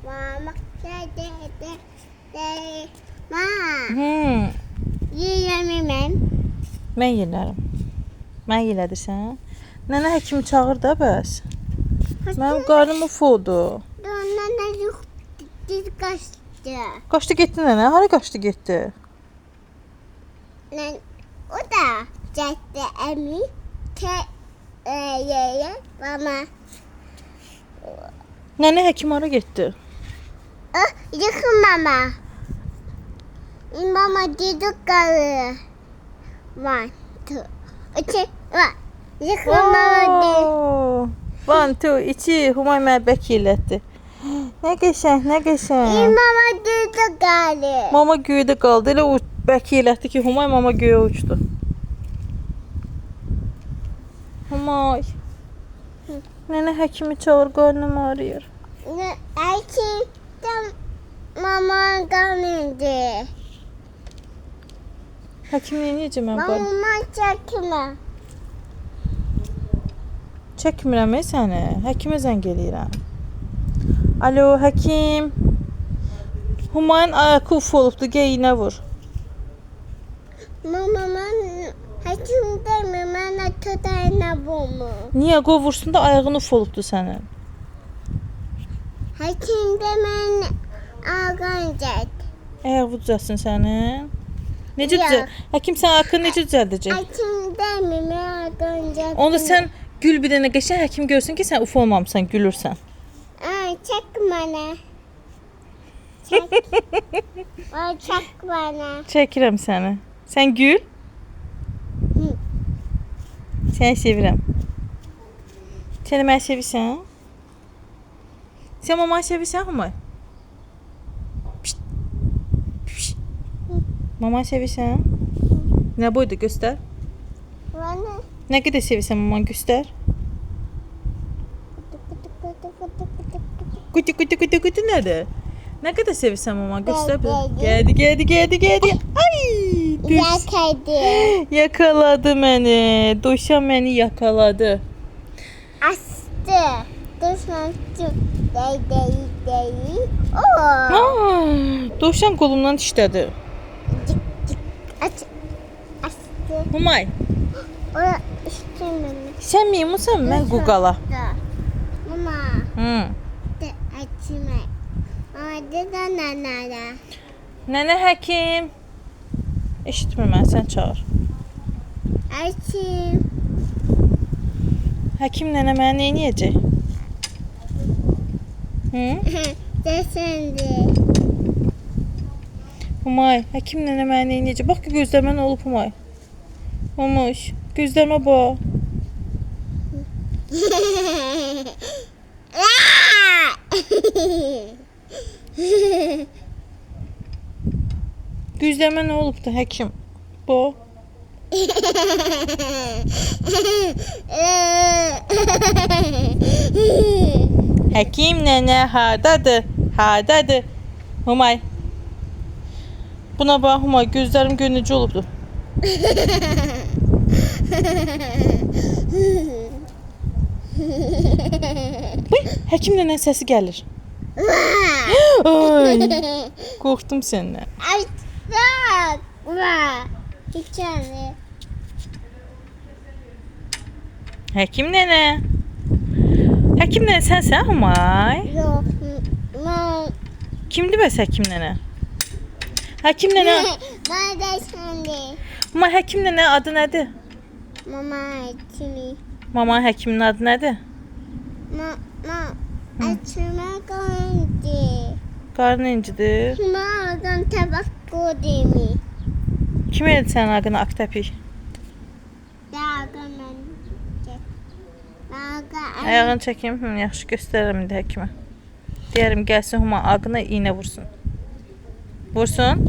Mama, ma. Yiyemem ben. Mən yelərəm. Mən yelədirsən. Nənə həkimi çağır da bəs. Mənim qarnım ufudur. Ondan da yok diz kaçtı. Qaçdı getdi nənə? Hara qaçdı getdi? O da gitti emi. Ye mama. Nənə həkim hara getdi? Yıkın mama. Mama dedi karı. One, two, three, one. Yıkın mama dedi. Oo. 1, 2, 3 Humay mənə bək elətdi. Nə qəşəng, nə qəşəng. Mama dedi karı. Mama göydə qaldı. Elə o bək elətdi ki, Humay mama göyə uçdu. Humay. Nənə həkimi çağır, qarnım ağrıyır. Erkekten mama kanıydı. Həkim necə mən qarnım? Mama çekme. Çəkmirəm səni. Həkimə zəng eləyirəm. Alo, həkim. Humayın ayağı uf olubdu, geyinə vur. Mama ben hekim deme bana tutayına bunu. Niyə qovursun da ayağın uf olubdu sənin? Hekim demen ağancak. Ayaq düzəlsin sənin. Necə Ya. düzəl? Həkim sən ayağını necə düzəldəcək? Hekim deme ağancak. Onda sən gül bir dənə qəşəng həkim görsün ki, sən uf olmamısan, gülürsən. Çek bana. Çek. Çek bana. Çəkirəm səni. Sən gül. Səni sevirəm. Sən məni sevirsən? Sən mamanı sevirsən, Humay? Pişt. Pişt. Mamanı sevirsən? Nə boyda göstər? Bana. Nə qədər sevirsən mamanı göstər? Kutu kutu kutu kutu nədir? Nə qədər sevirsən mamanı göstər? Gəldi. Gəldi. Ay! Düş. Yakaydı. Yakaladı məni. Duşan məni yakaladı. Astı. Düşman çık. Dey. Oo. Duşan qolumdan dişlədi. Astı. Humay, O istemem. sən meymunsan, mən quqala. Mama. Hı. De açma. Mama de nana. Nənə həkim. Eşitmir mən, sən çağır. Açım. Həkim nənə mənə nə edəcək? Hı? Desende. Humay, həkim nənə mənə nə edəcək? Bax ki, gözləmə nə olub Humay. Olmuş. Gözləmə bax. Gözləmə nə olubdu həkim? Bu. Həkim nənə hardadır? Hardadır? Humay. Buna bax Humay, gözlərim gör necə olubdu. Bıy, həkim nənənin səsi gəlir. Ay, qorxdum səndən. Açsak. Çiçeği. Həkim nənə. Həkim nənə sənsən Humay? Yok. Mama. Kimdir bəs həkim nənə? Həkim nənə. Bana desende. Humay, həkim nənə adı nədir? Mama açımı. Mama həkimin adı nədir? Mama. Açıma koydu. Qarnı incidir. Mağadan tabak koydu. Kim elədi sənin ağını Aktəpik? Dağımın. Ayağını çəkim. Yaxşı göstərərəm indi həkimə. Deyərim gəlsin Humay ağına iynə vursun. Vursun.